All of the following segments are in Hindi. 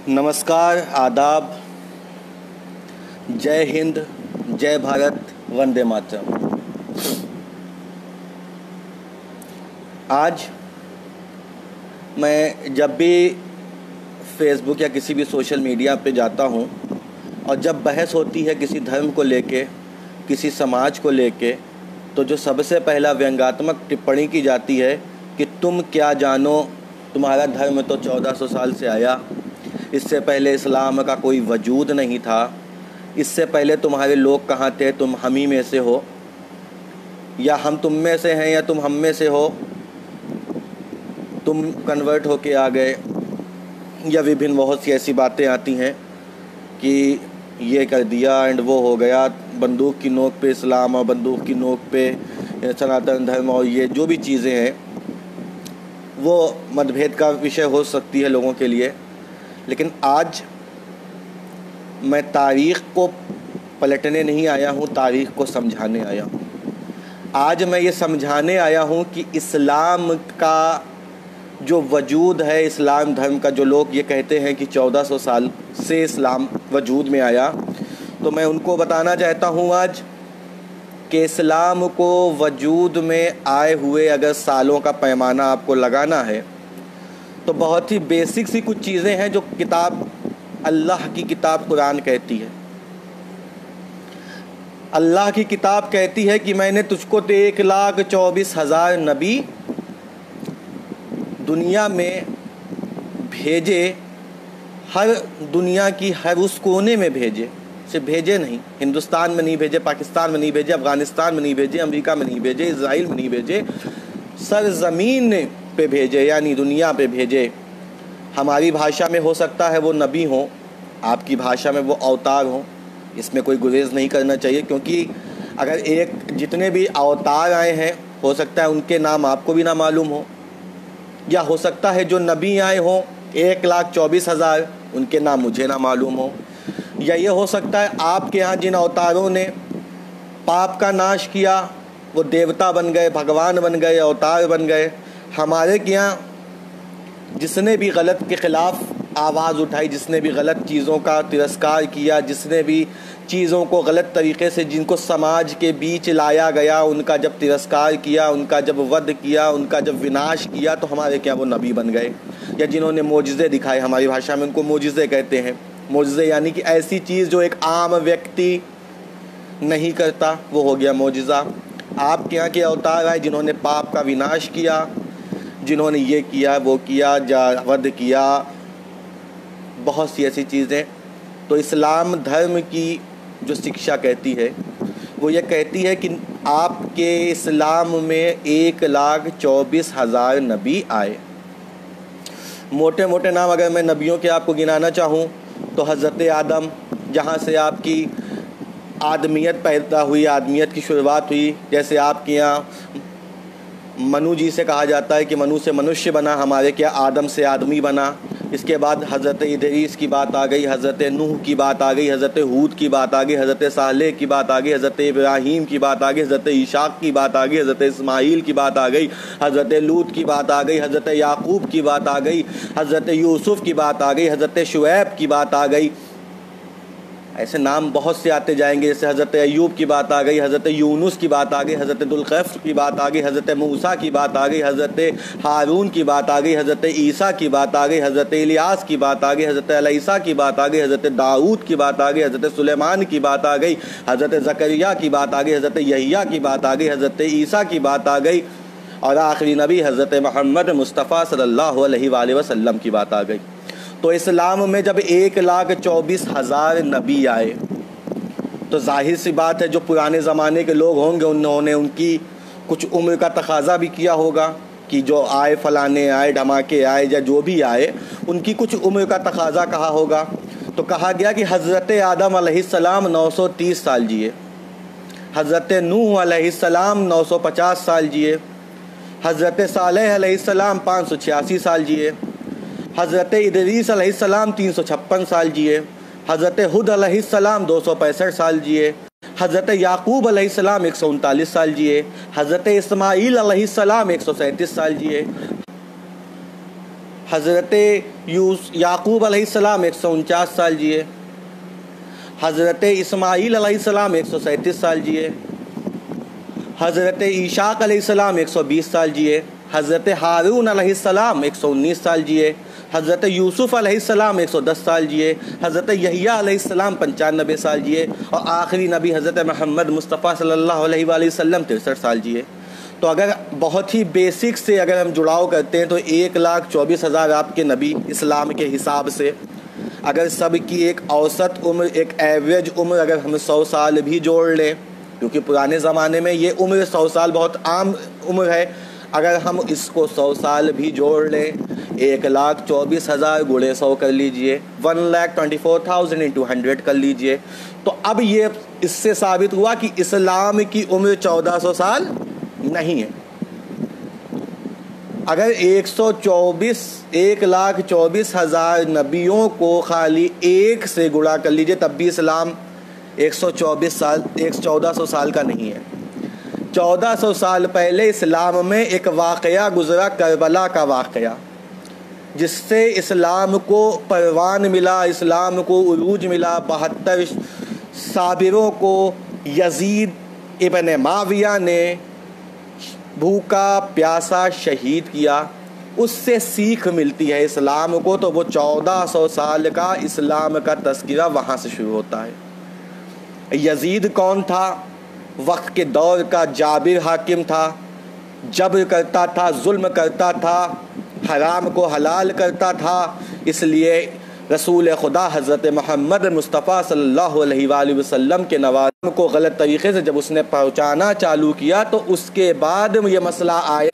नमस्कार, आदाब, जय हिंद, जय भारत, वंदे मातरम। आज मैं जब भी फेसबुक या किसी भी सोशल मीडिया पे जाता हूँ और जब बहस होती है किसी धर्म को लेके, किसी समाज को लेके, तो जो सबसे पहला व्यंग्यात्मक टिप्पणी की जाती है कि तुम क्या जानो, तुम्हारा धर्म तो 1400 साल से आया, इससे पहले इस्लाम का कोई वजूद नहीं था, इससे पहले तुम्हारे लोग कहाँ थे, तुम हम ही में से हो, या हम तुम में से हैं या तुम हम में से हो, तुम कन्वर्ट होके आ गए, या विभिन्न बहुत सी ऐसी बातें आती हैं कि ये कर दिया एंड वो हो गया, बंदूक की नोक पे इस्लाम और बंदूक की नोक पे सनातन धर्म, और ये जो भी चीज़ें हैं वो मतभेद का विषय हो सकती है लोगों के लिए। लेकिन आज मैं तारीख़ को पलटने नहीं आया हूँ, तारीख़ को समझाने आया हूँ। आज मैं ये समझाने आया हूँ कि इस्लाम का जो वजूद है, इस्लाम धर्म का, जो लोग ये कहते हैं कि 1400 साल से इस्लाम वजूद में आया, तो मैं उनको बताना चाहता हूँ आज कि इस्लाम को वजूद में आए हुए अगर सालों का पैमाना आपको लगाना है तो बहुत ही बेसिक सी कुछ चीज़ें हैं जो किताब, अल्लाह की किताब कुरान कहती है। अल्लाह की किताब कहती है कि मैंने तुझको तो 1,24,000 नबी दुनिया में भेजे, हर दुनिया की हर उस कोने में भेजे, सिर्फ भेजे नहीं, हिंदुस्तान में नहीं भेजे, पाकिस्तान में नहीं भेजे, अफ़गानिस्तान में नहीं भेजे, अमेरिका में नहीं भेजे, इज़राइल में नहीं भेजे, सरज़मीन पे भेजे, यानी दुनिया पे भेजे। हमारी भाषा में हो सकता है वो नबी हों, आपकी भाषा में वो अवतार हों, इसमें कोई गुरेज नहीं करना चाहिए, क्योंकि अगर जितने भी अवतार आए हैं हो सकता है उनके नाम आपको भी ना मालूम हो, या हो सकता है जो नबी आए हों 1,24,000 उनके नाम मुझे ना मालूम हो, या ये हो सकता है आपके यहाँ जिन अवतारों ने पाप का नाश किया वो देवता बन गए, भगवान बन गए, अवतार बन गए। हमारे के यहाँ जिसने भी गलत के ख़िलाफ़ आवाज़ उठाई, जिसने भी गलत चीज़ों का तिरस्कार किया, जिसने भी चीज़ों को गलत तरीक़े से, जिनको समाज के बीच लाया गया, उनका जब तिरस्कार किया, उनका जब वध किया, उनका जब विनाश किया, तो हमारे क्या वो नबी बन गए। या जिन्होंने मोजिज़े दिखाए, हमारी भाषा में उनको मोजिज़े कहते हैं। मोजिज़े यानी कि ऐसी चीज़ जो एक आम व्यक्ति नहीं करता, वो हो गया मोजिज़ा। आपके यहाँ के अवतार आए जिन्होंने पाप का विनाश किया, जिन्होंने ये किया, वो किया, वध किया, बहुत सी ऐसी चीज़ें। तो इस्लाम धर्म की जो शिक्षा कहती है वो ये कहती है कि आपके इस्लाम में 1,24,000 नबी आए। मोटे मोटे नाम अगर मैं नबियों के आपको गिनाना चाहूँ तो हज़रत आदम, जहाँ से आपकी आदमियत पैदा हुई, आदमियत की शुरुआत हुई। जैसे आपके यहाँ मनु जी से कहा जाता है कि मनु से मनुष्य बना, हमारे क्या आदम से आदमी बना। इसके बाद हज़रत इदरीस की बात आ गई, हज़रत नूह की बात आ गई, हज़रत हूद की बात आ गई, हज़रत सालेह की बात आ गई, हज़रत इब्राहीम की बात आ गई, हज़रत इशाक की बात आ गई, हज़रत इस्माईल की बात आ गई, हज़रत लूत की बात आ गई, हज़रत याकूब की बात आ गई, हज़रत यूसुफ़ की बात आ गई, हज़रत शुएब की बात आ गई। ऐसे नाम बहुत से आते जाएंगे। जैसे हज़रत अय्यूब की बात आ गई, हज़रत यूनुस की बात आ गई, हज़रत दुल्क़ैफ़ की बात आ गई, हज़रत मूसा की बात आ गई, हज़रत हारून की बात आ गई, हज़रत ईसा की बात आ गई, हज़रत इलियास की बात आ गई, हज़रत अलैसा की बात आ गई, हज़रत दाऊद की बात आ गई, हज़रत सुलेमान की बात आ गई, हज़रत ज़करिया की बात आ गई, हज़रत यहिया की बात आ गई, हज़रत ईसा की बात आ गई, और आखिरी नबी हज़रत मोहम्मद मुस्तफ़ा सल्लल्लाहु अलैहि वसल्लम की बात आ गई। तो इस्लाम में जब 1,24,000 नबी आए तो जाहिर सी बात है जो पुराने ज़माने के लोग होंगे उन्होंने उनकी कुछ उम्र का तकाजा भी किया होगा कि जो आए, फलाने आए, धमाके आए, या जो भी आए, उनकी कुछ उम्र का तकाजा कहा होगा। तो कहा गया कि हज़रत आदम अलैहिस्सलाम 930 साल जिए, हज़रत नूह अलैहिस्सलाम 950 साल जिए, हज़रत सालेह अलैहिस्सलाम 586 साल जिए, हज़रत इदरीस अलैहिस्सलाम 356 साल जिए, हज़रत हुद अलैहिस्सलाम 265 साल जिए, हज़रत याकूब अलैहिस्सलाम 139 साल जिए, हज़रत इस्माईल अलैहिस्सलाम 137 साल जिए, हज़रत याकूब अलैहिस्सलाम 149 साल जिए। हज़रत इस्माईल अलैहिस्सलाम 137 साल जिए। हज़रत ईशाक अलैहिस्सलाम 120 साल जिए। हज़रत हारून अलैहिस्सलाम 119 साल जिए। हज़रत यूसुफ़ अलैहिस्सलाम 110 साल जिए। हज़रत यहया अलैहिस्सलाम 95 साल जिए। और आखिरी नबी हज़रत मोहम्मद मुस्तफ़ा सल्लल्लाहु अलैहि वसल्लम 63 साल जिए। तो अगर बहुत ही बेसिक से अगर हम जुड़ाव करते हैं तो 1,24,000 आपके नबी इस्लाम के हिसाब से, अगर सब की एक औसत उम्र, एक एवरेज उम्र अगर हम 100 साल भी जोड़ लें, क्योंकि पुराने ज़माने में ये उम्र 100 साल बहुत आम उम्र है, अगर हम इसको 100 साल भी जोड़ लें, 1,24,000 गुणे 100 कर लीजिए, 1,24,000 इंटू 100 कर लीजिए। तो अब ये इससे साबित हुआ कि इस्लाम की उम्र 1400 साल नहीं है। अगर 1,24,000 नबियों को खाली एक से गुणा कर लीजिए तब भी इस्लाम 1400 साल का नहीं है। 1400 साल पहले इस्लाम में एक वाक़या गुज़रा, करबला का वाक़या, जिससे इस्लाम को परवान मिला, इस्लाम को उरूज मिला। 72 साबिरों को यजीद इब्न माविया ने भूखा प्यासा शहीद किया। उससे सीख मिलती है इस्लाम को, तो वो 1400 साल का इस्लाम का तज़किरा वहाँ से शुरू होता है। यजीद कौन था? वक्त के दौर का जाबिर हाकिम था, जबर करता था, जुल्म करता था, हराम को हलाल करता था। इसलिए रसूल खुदा हज़रत मोहम्मद मुस्तफ़ा सल्लल्लाहु अलैहि वसल्लम के नवाज़ को गलत तरीक़े से जब उसने पहुँचाना चालू किया तो उसके बाद ये मसला आया,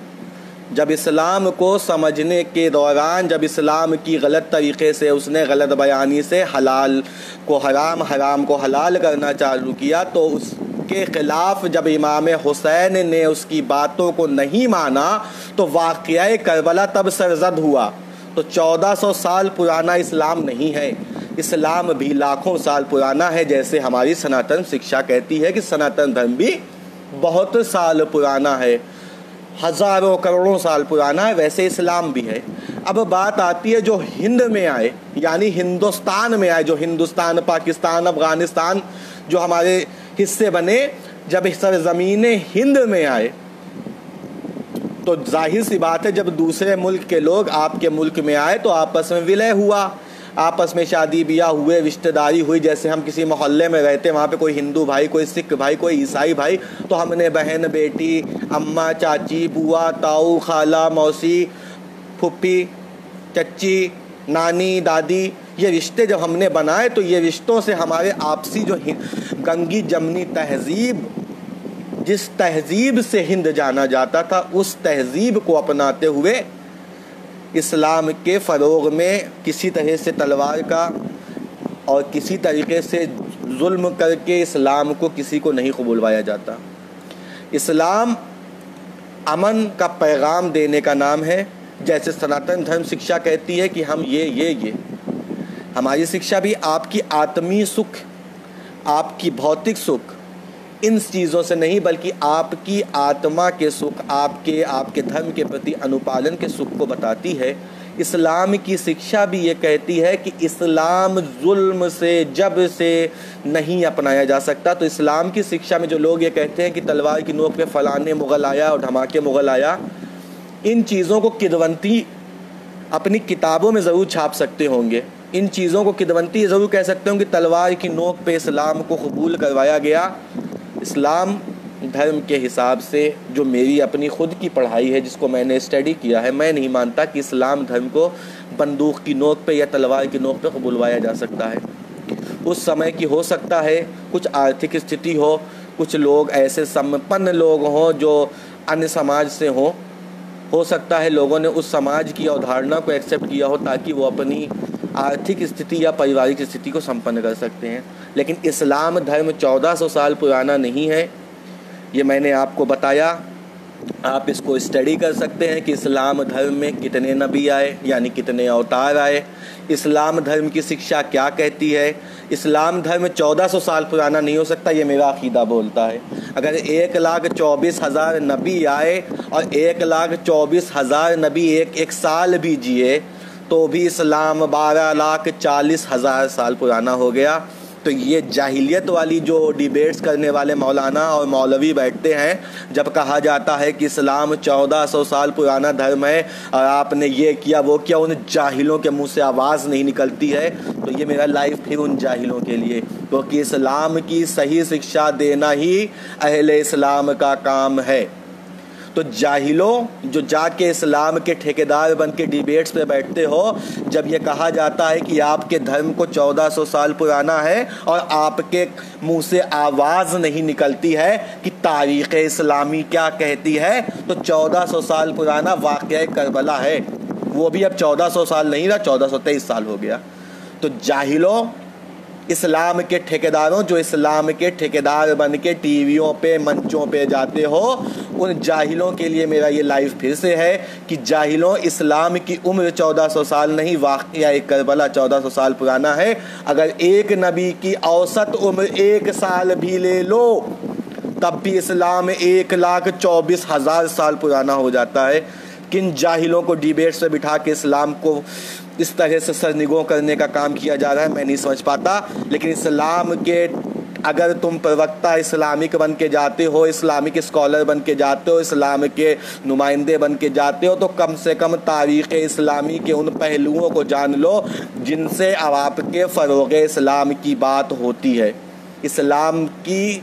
जब इस्लाम को समझने के दौरान, जब इस्लाम की गलत तरीक़े से उसने गलत बयानी से हलाल को हराम, हराम को हलाल करना चालू किया, तो उसके ख़िलाफ़ जब इमाम हुसैन ने उसकी बातों को नहीं माना तो वाक़या करबला तब सरज़द हुआ। तो 1400 साल पुराना इस्लाम नहीं है, इस्लाम भी लाखों साल पुराना है। जैसे हमारी सनातन शिक्षा कहती है कि सनातन धर्म भी बहुत साल पुराना है, हज़ारों करोड़ों साल पुराना है, वैसे इस्लाम भी है। अब बात आती है जो हिंद में आए, यानी हिंदुस्तान में आए, जो हिंदुस्तान, पाकिस्तान, अफ़गानिस्तान जो हमारे हिस्से बने, जब सरज़मीन हिंद में आए तो जाहिर सी बात है जब दूसरे मुल्क के लोग आपके मुल्क में आए तो आपस में विलय हुआ, आपस में शादी ब्याह हुए, रिश्तेदारी हुई। जैसे हम किसी मोहल्ले में रहते, वहाँ पे कोई हिंदू भाई, कोई सिख भाई, कोई ईसाई भाई, तो हमने बहन बेटी, अम्मा चाची, बुआ ताऊ, खाला मौसी, फुप्पी चच्ची, नानी दादी, ये रिश्ते जब हमने बनाए तो ये रिश्तों से हमारे आपसी जो गंगी जमनी तहज़ीब, जिस तहज़ीब से हिंद जाना जाता था, उस तहज़ीब को अपनाते हुए इस्लाम के फ़रोग़ में किसी तरह से तलवार का और किसी तरीक़े से जुल्म करके इस्लाम को किसी को नहीं कबूलवाया जाता। इस्लाम अमन का पैगाम देने का नाम है। जैसे सनातन धर्म शिक्षा कहती है कि हम ये हमारी शिक्षा भी आपकी आत्मीय सुख, आपकी भौतिक सुख, इन चीज़ों से नहीं, बल्कि आपकी आत्मा के सुख, आपके धर्म के प्रति अनुपालन के सुख को बताती है। इस्लाम की शिक्षा भी ये कहती है कि इस्लाम जुल्म से, जबर से नहीं अपनाया जा सकता। तो इस्लाम की शिक्षा में जो लोग ये कहते हैं कि तलवार की नोक पे फलाने मुग़ल आया और धमाके मुग़ल आया, इन चीज़ों को किदवंती अपनी किताबों में ज़रूर छाप सकते होंगे, इन चीज़ों को किदवंती ज़रूर कह सकते होंगे कि तलवार की नोक पे इस्लाम को कबूल करवाया गया। इस्लाम धर्म के हिसाब से जो मेरी अपनी ख़ुद की पढ़ाई है, जिसको मैंने स्टडी किया है, मैं नहीं मानता कि इस्लाम धर्म को बंदूक की नोक पे या तलवार की नोक पे कबूलवाया जा सकता है। उस समय की हो सकता है कुछ आर्थिक स्थिति कुछ लोग ऐसे संपन्न लोग हों जो अन्य समाज से हों, हो सकता है लोगों ने उस समाज की अवधारणा को एक्सेप्ट किया हो ताकि वो अपनी आर्थिक स्थिति या पारिवारिक स्थिति को संपन्न कर सकते हैं। लेकिन इस्लाम धर्म 1400 साल पुराना नहीं है, ये मैंने आपको बताया। आप इसको स्टडी कर सकते हैं कि इस्लाम धर्म में कितने नबी आए, यानी कितने अवतार आए, इस्लाम धर्म की शिक्षा क्या कहती है। इस्लाम धर्म 1400 साल पुराना नहीं हो सकता, ये मेरा अकीदा बोलता है। अगर 1,24,000 नबी आए और 1,24,000 नबी एक साल भी जिए तो भी इस्लाम 12,40,000 साल पुराना हो गया। तो ये जाहिलियत वाली जो डिबेट्स करने वाले मौलाना और मौलवी बैठते हैं, जब कहा जाता है कि इस्लाम 1400 साल पुराना धर्म है और आपने ये किया वो किया, उन जाहिलों के मुंह से आवाज़ नहीं निकलती है। तो ये मेरा लाइव फिर उन जाहिलों के लिए, क्योंकि इस्लाम की सही शिक्षा देना ही अहले इस्लाम का काम है। तो जाहिलों जो जाके इस्लाम के ठेकेदार बन के डिबेट्स पे बैठते हो, जब ये कहा जाता है कि आपके धर्म को 1400 साल पुराना है और आपके मुंह से आवाज़ नहीं निकलती है कि तारीख़ इस्लामी क्या कहती है, तो 1400 साल पुराना वाक़या करबला है, वो भी अब 1400 साल नहीं रहा, 1423 साल हो गया। तो जाहिलों, इस्लाम के ठेकेदारों, जो इस्लाम के ठेकेदार बन के टीवियों पे मंचों पे जाते हो, उन जाहिलों के लिए मेरा ये लाइव फिर से है कि जाहिलों, इस्लाम की उम्र 1400 साल नहीं, वाक़या करबला 1400 साल पुराना है। अगर एक नबी की औसत उम्र 1 साल भी ले लो तब भी इस्लाम 1,24,000 साल पुराना हो जाता है। किन जाहिलों को डिबेट्स पे बिठा के इस्लाम को इस तरह से सरनिगों करने का काम किया जा रहा है, मैं नहीं समझ पाता। लेकिन इस्लाम के अगर तुम प्रवक्ता इस्लामिक बन के जाते हो, इस्लामिक स्कॉलर बन के जाते हो, इस्लाम के नुमाइंदे बन के जाते हो, तो कम से कम तारीख़ इस्लामी के उन पहलुओं को जान लो जिनसे अब आपके फ़रोग़ इस्लाम की बात होती है। इस्लाम की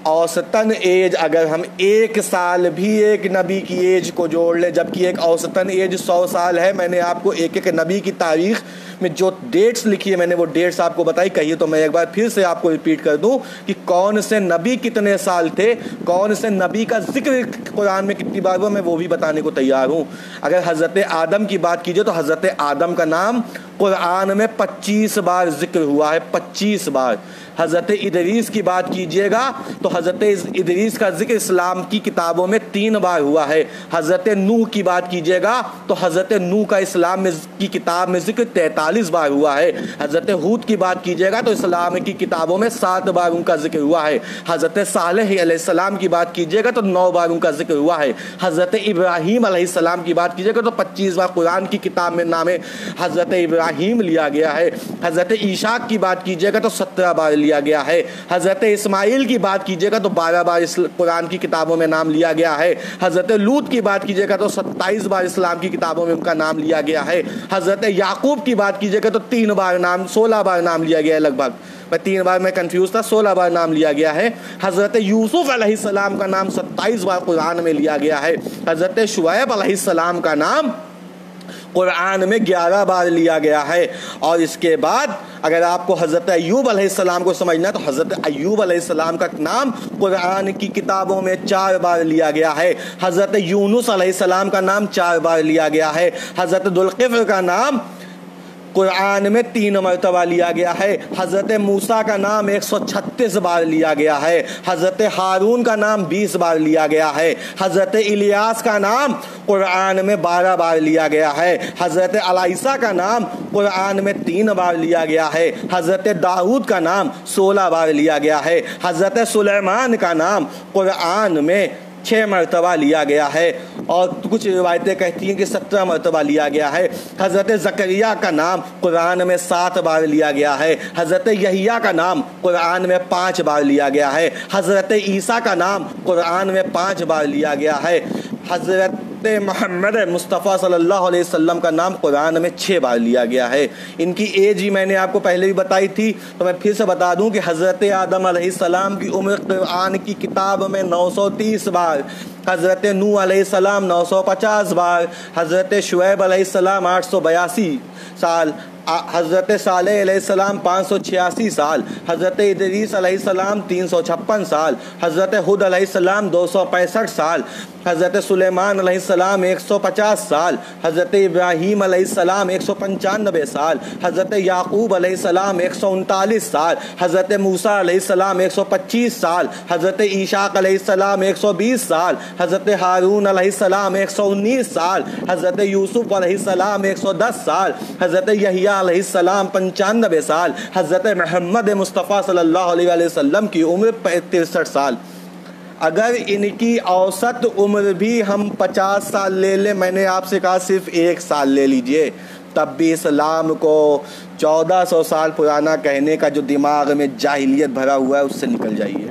औसतन एज अगर हम 1 साल भी एक नबी की एज को जोड़ लें, जबकि एक औसतन एज 100 साल है। मैंने आपको एक एक नबी की तारीख़ में जो डेट्स लिखी है, मैंने वो डेट्स आपको बताई। कहिए तो मैं एक बार फिर से आपको रिपीट कर दूं कि कौन से नबी कितने साल थे, कौन से नबी का जिक्र कुरान में कितनी बार हुआ, मैं वो भी बताने को तैयार हूँ। अगर हज़रत आदम की बात कीजिए तो हज़रत आदम का नाम कुरान में 25 बार जिक्र हुआ है, 25 बार। हज़रत इदरीस की बात कीजिएगा तो हज़रत इदरीस का जिक्र इस्लाम की किताबों में 3 बार हुआ है। हज़रत नूह की बात कीजिएगा तो हज़रत नूह का इस्लाम में की किताब में जिक्र 43 बार हुआ है। हज़रत हूद की बात कीजिएगा तो इस्लाम की किताबों में 7 बार उनका जिक्र हुआ है। हज़रत सालेह अलैहिस्सलाम की बात कीजिएगा तो 9 बार उनका जिक्र हुआ है। हज़रत इब्राहीम अलैहिस्सलाम की बात कीजिएगा तो 25 बार कुरान की किताब में नाम हज़रत इब्राहीम लिया गया है। हज़रत ईसा की बात कीजिएगा तो 17 बार लिया गया है। हज़रत इस्माइल की बात कीजिएगा तो 12 बार इस कुरान की किताबों में नाम लिया गया है। हज़रत लूत की बात कीजिएगा तो 27 बार इस्लाम की किताबों में उनका नाम लिया गया है। हज़रत याकूब की बात कीजिएगा तो 3 बार नाम, 16 बार नाम लिया गया है लगभग। मैं 3 बार मैं कंफ्यूज था, 16 बार नाम लिया गया है। हज़रत यूसुफ अलैहिस्सलाम का नाम 27 बार कुरान में लिया गया है। हज़रत शुएब अलैहिस्सलाम का नाम कुरान में 11 बार लिया गया है। और इसके बाद अगर आपको हज़रत अय्यूब अलैहिस्सलाम को समझना है तो हज़रत अय्यूब अलैहिस्सलाम का नाम कुरान की किताबों में 4 बार लिया गया है। हज़रत यूनुस अलैहिस्सलाम का नाम 4 बार लिया गया है। हज़रत दुल्किफ्ल का नाम कुरान में 3 मरतबा लिया गया है। हज़रत मूसा का नाम 136 बार लिया गया है। हज़रत हारून का नाम 20 बार लिया गया है। हज़रत इलियास का नाम कुरान में 12 बार लिया गया है। हज़रत अलाइसा का नाम कुरान में 3 बार लिया गया है। हज़रत दाऊद का नाम 16 बार लिया गया है। हज़रत सुलेमान का नाम कुरान में 6 मरतबा लिया गया है और कुछ रिवायतें कहती हैं कि 17 मरतबा लिया गया है। हज़रत ज़करिया का नाम कुरान में 7 बार लिया गया है। हज़रत यहिया का नाम कुरान में 5 बार लिया गया है। हज़रत ईसा का नाम कुरान में 5 बार लिया गया है। हज़रत मोहम्मद मुस्तफ़ा सल्लल्लाहु अलैहि वसल्लम का नाम कुरान में 6 बार लिया गया है। इनकी एज ही मैंने आपको पहले भी बताई थी, तो मैं फिर से बता दूं कि हज़रत आदम अलैहिस्सलाम की उम्र कुरान की किताब में 930 बार, हज़रत नूह अलैहिस्सलाम 950 बार, हज़रत शुएब अलैहिस्सलाम 882 साल, हज़रत सालेह अलैहिस्सलाम 586 साल, हज़रत इदरीस अलैहिस्सलाम 356 साल, हज़रत हुद अलैहिस्सलाम 265 साल, हज़रत सुलेमान अलैहिस्सलाम 150 साल, हज़रत इब्राहीम अलैहिस्सलाम 195 साल, हज़रत याकूब अलैहिस्सलाम 139 साल, हज़रत मूसा अलैहिस्सलाम 125 साल, हज़रत ईशाक अलैहिस्सलाम 120 साल, हज़रत हारून अलैहिस्सलाम 119 साल, हज़रत यूसुफ अलैहिस्सलाम 110 साल, हज़रत यहिया अलैहिस्सलाम 95 साल, हज़रत मोहम्मद मुस्तफ़ा सल्लल्लाहु अलैहि वसल्लम की उम्र 63 साल। अगर इनकी औसत उम्र भी हम 50 साल ले लें, मैंने आपसे कहा सिर्फ 1 साल ले लीजिए, तब भी इस्लाम को 1400 साल पुराना कहने का जो दिमाग में जाहिलियत भरा हुआ है उससे निकल जाइए।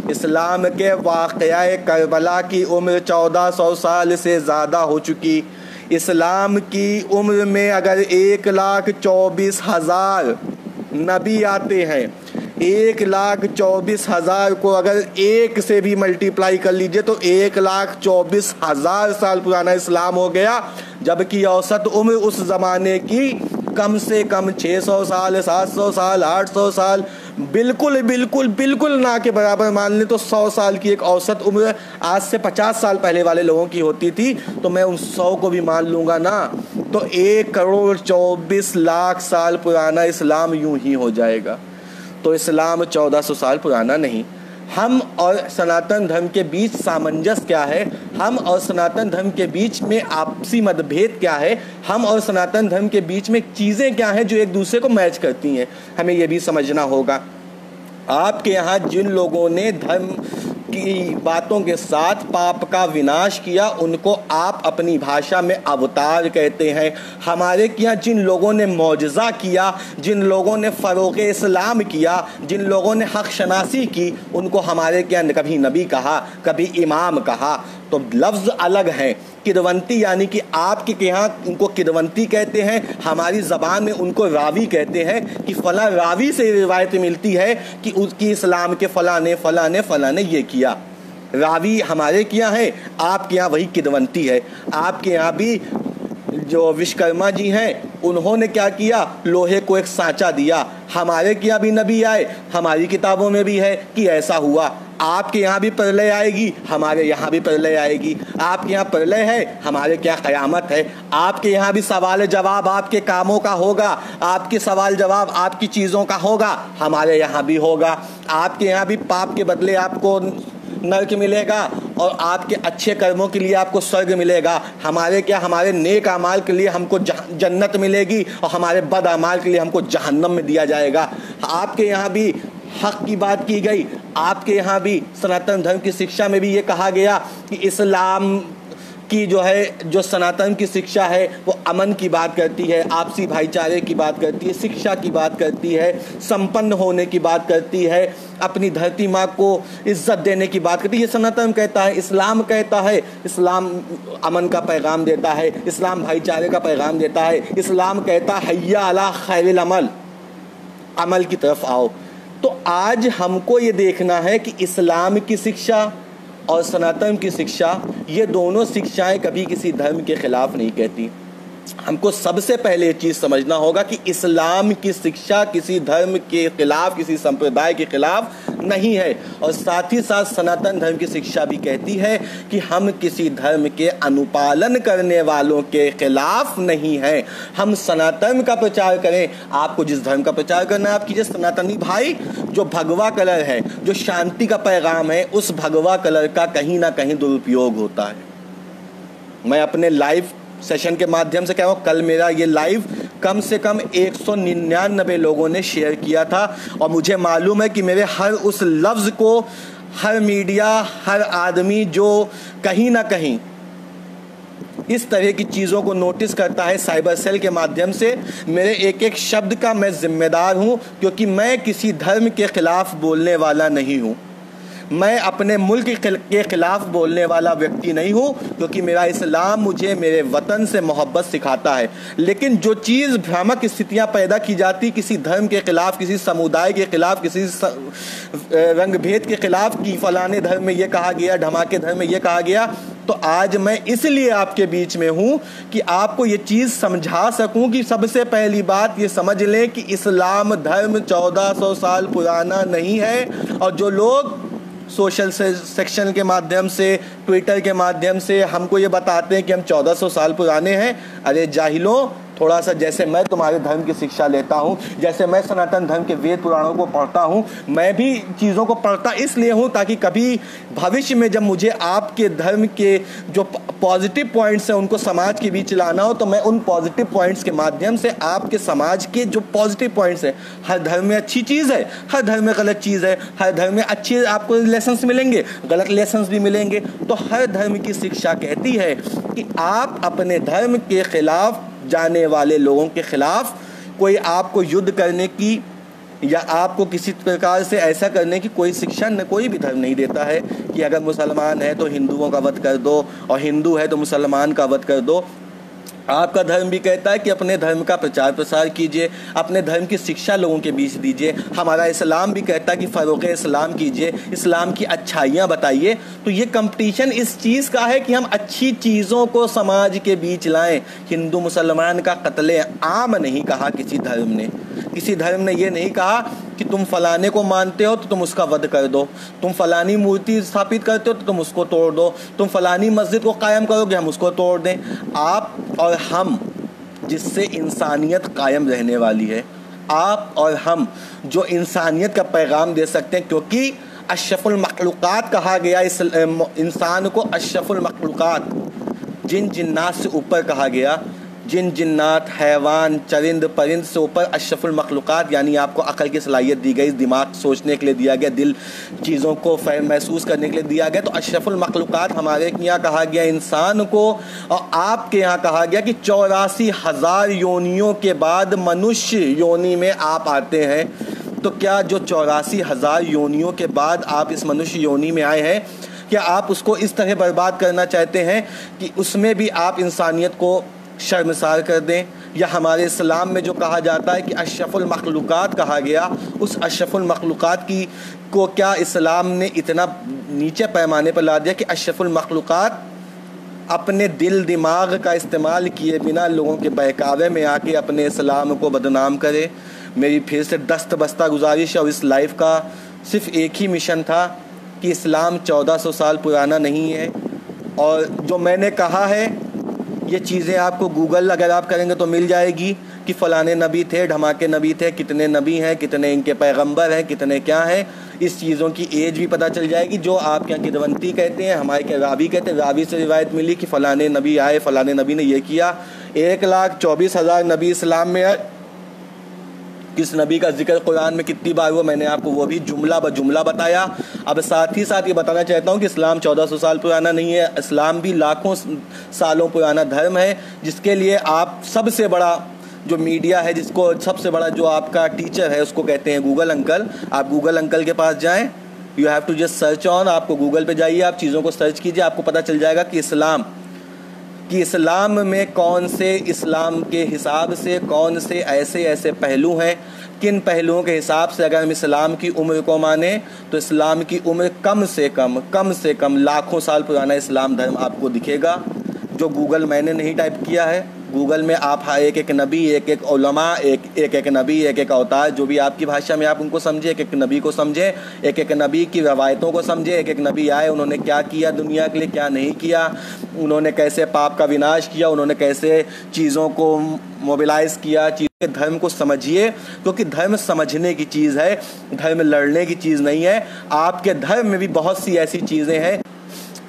इस्लाम के वाक़या करबला की उम्र 1400 साल से ज़्यादा हो चुकी। इस्लाम की उम्र में अगर 1,24,000 नबी आते हैं, 1,24,000 को अगर एक से भी मल्टीप्लाई कर लीजिए तो 1,24,000 साल पुराना इस्लाम हो गया, जबकि औसत उम्र उस ज़माने की कम से कम 600 साल, 700 साल, 800 साल, बिल्कुल बिल्कुल बिल्कुल ना के बराबर मान लें तो 100 साल की एक औसत उम्र आज से 50 साल पहले वाले लोगों की होती थी, तो मैं उन 100 को भी मान लूँगा ना, तो 1,24,00,000 साल पुराना इस्लाम यूं ही हो जाएगा। तो इस्लाम 1400 साल पुराना नहीं। हम और सनातन धर्म के बीच सामंजस्य क्या है, हम और सनातन धर्म के बीच में आपसी मतभेद क्या है, हम और सनातन धर्म के बीच में चीज़ें क्या हैं जो एक दूसरे को मैच करती हैं, हमें ये भी समझना होगा। आपके यहाँ जिन लोगों ने धर्म की बातों के साथ पाप का विनाश किया उनको आप अपनी भाषा में अवतार कहते हैं। हमारे यहाँ जिन लोगों ने मौजज़ा किया, जिन लोगों ने फ़रोग़ इस्लाम किया, जिन लोगों ने हक़ शनासी की, उनको हमारे यहाँ कभी नबी कहा, कभी इमाम कहा। तो लफ्ज़ अलग हैं। किदवंती यानी कि आपके यहाँ उनको किदवंती कहते हैं, हमारी ज़बान में उनको रावी कहते हैं कि फ़ला रावी से रिवायत मिलती है कि उसकी इस्लाम के फ़लाँ ने ये किया। रावी हमारे यहाँ है, आपके यहाँ वही किदवंती है। आपके यहाँ भी जो विश्वकर्मा जी हैं उन्होंने क्या किया, लोहे को एक सांचा दिया। हमारे यहाँ भी नबी आए, हमारी किताबों में भी है कि ऐसा हुआ। आपके यहाँ भी प्रलय आएगी, हमारे यहाँ भी प्रलय आएगी। आपके यहाँ प्रलय है, हमारे क्या क़यामत है। आपके यहाँ भी सवाल जवाब आपके कामों का होगा, आपके सवाल जवाब आपकी चीज़ों का होगा, हमारे यहाँ भी होगा। आपके यहाँ भी पाप के बदले आपको नरक मिलेगा और आपके अच्छे कर्मों के लिए आपको स्वर्ग मिलेगा। हमारे क्या, हमारे नेक अमाल के लिए हमको जन्नत मिलेगी और हमारे बद अमाल के लिए हमको जहन्नम में दिया जाएगा। आपके यहाँ भी हक़ की बात की गई। आपके यहाँ भी सनातन धर्म की शिक्षा में भी ये कहा गया कि इस्लाम की जो सनातन की शिक्षा है वो अमन की बात करती है, आपसी भाईचारे की बात करती है, शिक्षा की बात करती है, संपन्न होने की बात करती है, अपनी धरती माँ को इज्जत देने की बात करती है। ये सनातन कहता है, इस्लाम कहता है। इस्लाम अमन का पैगाम देता है, इस्लाम भाईचारे का पैगाम देता है। इस्लाम कहता है हय्या अला खैरिल अमल, अमल की तरफ आओ। तो आज हमको ये देखना है कि इस्लाम की शिक्षा और सनातन की शिक्षा, ये दोनों शिक्षाएं कभी किसी धर्म के खिलाफ नहीं कहती। हमको सबसे पहले ये चीज़ समझना होगा कि इस्लाम की शिक्षा किसी धर्म के खिलाफ, किसी संप्रदाय के खिलाफ नहीं है। और साथ ही साथ सनातन धर्म की शिक्षा भी कहती है कि हम किसी धर्म के अनुपालन करने वालों के खिलाफ नहीं हैं। हम सनातन का प्रचार करें। आपको जिस धर्म का प्रचार करना है आप कीजिए। सनातनी भाई, जो भगवा कलर है, जो शांति का पैगाम है, उस भगवा कलर का कहीं ना कहीं दुरुपयोग होता है। मैं अपने लाइव सेशन के माध्यम से कह रहा हूँ, कल मेरा ये लाइव कम से कम 199 लोगों ने शेयर किया था और मुझे मालूम है कि मेरे हर उस लफ्ज़ को हर मीडिया, हर आदमी जो कहीं ना कहीं इस तरह की चीज़ों को नोटिस करता है साइबर सेल के माध्यम से, मेरे एक एक शब्द का मैं जिम्मेदार हूँ, क्योंकि मैं किसी धर्म के ख़िलाफ़ बोलने वाला नहीं हूँ। मैं अपने मुल्क के ख़िलाफ़ बोलने वाला व्यक्ति नहीं हूँ, क्योंकि मेरा इस्लाम मुझे मेरे वतन से मोहब्बत सिखाता है। लेकिन जो चीज़ भ्रामक स्थितियाँ पैदा की जाती किसी धर्म के ख़िलाफ़, किसी समुदाय के ख़िलाफ़, किसी रंग भेद के ख़िलाफ़ कि फ़लाने धर्म में ये कहा गया, ढमाके धर्म में ये कहा गया, तो आज मैं इसलिए आपके बीच में हूँ कि आपको ये चीज़ समझा सकूँ कि सबसे पहली बात ये समझ लें कि इस्लाम धर्म 1400 साल पुराना नहीं है। और जो लोग सोशल सेक्शन के माध्यम से, ट्विटर के माध्यम से हमको ये बताते हैं कि हम 1400 साल पुराने हैं, अरे जाहिलों, थोड़ा सा जैसे मैं तुम्हारे धर्म की शिक्षा लेता हूँ, जैसे मैं सनातन धर्म के वेद पुराणों को पढ़ता हूँ, मैं भी चीज़ों को पढ़ता इसलिए हूँ ताकि कभी भविष्य में जब मुझे आपके धर्म के जो पॉजिटिव पॉइंट्स हैं उनको समाज के बीच लाना हो, तो मैं उन पॉजिटिव पॉइंट्स के माध्यम से आपके समाज के जो पॉजिटिव पॉइंट्स हैं, हर धर्म में अच्छी चीज़ है, हर धर्म में गलत चीज़ है, हर धर्म में अच्छे आपको लेसन्स मिलेंगे, गलत लेसन्स भी मिलेंगे। तो हर धर्म की शिक्षा कहती है कि आप अपने धर्म के खिलाफ जाने वाले लोगों के खिलाफ कोई आपको युद्ध करने की या आपको किसी प्रकार से ऐसा करने की कोई शिक्षा न कोई भी धर्म नहीं देता है कि अगर मुसलमान है तो हिंदुओं का वध कर दो और हिंदू है तो मुसलमान का वध कर दो। आपका धर्म भी कहता है कि अपने धर्म का प्रचार प्रसार कीजिए, अपने धर्म की शिक्षा लोगों के बीच दीजिए। हमारा इस्लाम भी कहता है कि फ़रोग़ इस्लाम कीजिए, इस्लाम की अच्छाइयाँ बताइए। तो ये कंपटीशन इस चीज़ का है कि हम अच्छी चीज़ों को समाज के बीच लाएं। हिंदू मुसलमान का कत्ले आम नहीं कहा किसी धर्म ने। किसी धर्म ने ये नहीं कहा कि तुम फलाने को मानते हो तो तुम उसका वध कर दो, तुम फलानी मूर्ति स्थापित करते हो तो तुम उसको तोड़ दो, तुम फलानी मस्जिद को कायम करोगे हम उसको तोड़ दें। आप और हम जिससे इंसानियत कायम रहने वाली है, आप और हम जो इंसानियत का पैगाम दे सकते हैं, क्योंकि अशरफुल मखलूक़ात कहा गया, इस इंसान को अशरफुल मखलूक़ात, जिन जिन्नात से ऊपर कहा गया, जिन जिन्नात हैवान चरिंद परिंद से ऊपर अशरफुल मखलूक़ात, यानी आपको अक़ल की सलाहियत दी गई, दिमाग सोचने के लिए दिया गया, दिल चीज़ों को महसूस करने के लिए दिया गया। तो अशरफुल मखलूक़ात हमारे यहाँ कहा गया इंसान को, और आपके यहाँ कहा गया कि 84,000 योनियों के बाद मनुष्य योनि में आप आते हैं। तो क्या जो 84,000 योनियों के बाद आप इस मनुष्य योनि में आए हैं, क्या आप उसको इस तरह बर्बाद करना चाहते हैं कि उसमें भी आप इंसानियत को शर्मसार कर दें? या हमारे इस्लाम में जो कहा जाता है कि अशरफुल मखलूक़ात कहा गया, उस अशरफुल मखलूक़ात की को क्या इस्लाम ने इतना नीचे पैमाने पर ला दिया कि अशरफुल मखलूक़ात अपने दिल दिमाग का इस्तेमाल किए बिना लोगों के बहकावे में आके अपने इस्लाम को बदनाम करे? मेरी फिर से दस्त बस्ता गुजारिश और इस लाइफ का सिर्फ़ एक ही मिशन था कि इस्लाम 1400 साल पुराना नहीं है। और जो मैंने कहा है ये चीज़ें आपको गूगल अगर आप करेंगे तो मिल जाएगी कि फ़लाने नबी थे, ढमाके नबी थे, कितने नबी हैं, कितने इनके पैगंबर हैं, कितने क्या हैं। इस चीज़ों की एज भी पता चल जाएगी। जो आप यहाँ किदवंती कहते हैं, हमारे के रावी कहते हैं, रावी से रिवायत मिली कि फ़लाने नबी आए, फ़लाने नबी ने ये किया। 1,24,000 नबी इस्लाम में है। किस नबी का जिक्र कुरान में कितनी बार हुआ मैंने आपको वो भी जुमला ब जुमला बताया। अब साथ ही साथ ये बताना चाहता हूँ कि इस्लाम 1400 साल पुराना नहीं है। इस्लाम भी लाखों सालों पुराना धर्म है, जिसके लिए आप सबसे बड़ा जो मीडिया है, जिसको सबसे बड़ा जो आपका टीचर है उसको कहते हैं गूगल अंकल। आप गूगल अंकल के पास जाएँ, you have to just search on, आपको गूगल पे जाइए, आप चीज़ों को सर्च कीजिए, आपको पता चल जाएगा कि इस्लाम में कौन से, इस्लाम के हिसाब से कौन से ऐसे ऐसे पहलू हैं, किन पहलुओं के हिसाब से अगर हम इस्लाम की उम्र को माने तो इस्लाम की उम्र कम से कम लाखों साल पुराना इस्लाम धर्म आपको दिखेगा। जो गूगल मैंने नहीं टाइप किया है, गूगल में आप एक एक नबी, एक एक उलमा, एक एक नबी, एक एक अवतार, जो भी आपकी भाषा में आप उनको समझे, एक एक नबी को समझे, एक एक नबी की रवायतों को समझे। एक एक नबी आए, उन्होंने क्या किया दुनिया के लिए, क्या नहीं किया, उन्होंने कैसे पाप का विनाश किया, उन्होंने कैसे चीज़ों को मोबिलाइज़ किया। धर्म को समझिए, क्योंकि धर्म समझने की चीज़ है, धर्म लड़ने की चीज़ नहीं है। आपके धर्म में भी बहुत सी ऐसी चीज़ें हैं,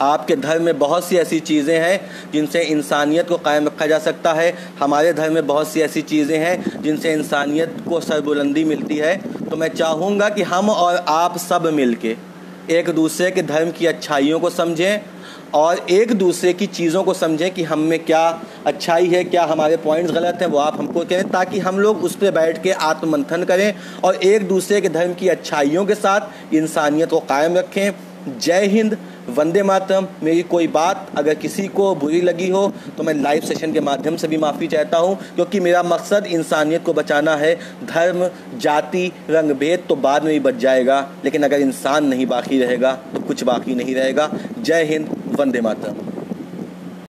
आपके धर्म में बहुत सी ऐसी चीज़ें हैं जिनसे इंसानियत को कायम रखा जा सकता है। हमारे धर्म में बहुत सी ऐसी चीज़ें हैं जिनसे इंसानियत को सरबुलंदी मिलती है। तो मैं चाहूँगा कि हम और आप सब मिलके एक दूसरे के धर्म की अच्छाइयों को समझें और एक दूसरे की चीज़ों को समझें कि हम में क्या अच्छाई है, क्या हमारे पॉइंट्स गलत हैं, वो आप हमको कहें, ताकि हम लोग उस पर बैठ के आत्ममंथन करें और एक दूसरे के धर्म की अच्छाइयों के साथ इंसानियत को कायम रखें। जय हिंद, वंदे मातरम। मेरी कोई बात अगर किसी को बुरी लगी हो तो मैं लाइव सेशन के माध्यम से भी माफ़ी चाहता हूं, क्योंकि मेरा मकसद इंसानियत को बचाना है। धर्म, जाति, रंग भेद तो बाद में भी बच जाएगा, लेकिन अगर इंसान नहीं बाकी रहेगा तो कुछ बाकी नहीं रहेगा। जय हिंद, वंदे मातरम।